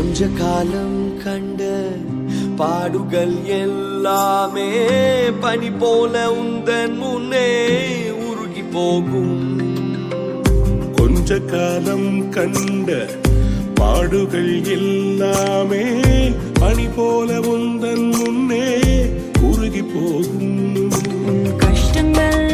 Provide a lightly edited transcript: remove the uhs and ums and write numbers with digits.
கொஞ்ச காலம் கண்ட பாடுகள் எல்லாமே பனி போல உந்தன் முன்னே உருகி போகும். கொஞ்ச காலம் கண்ட பாடுகள் எல்லாமே பனி போல உந்தன் முன்னே உருகி போகும். கஷ்டங்கள்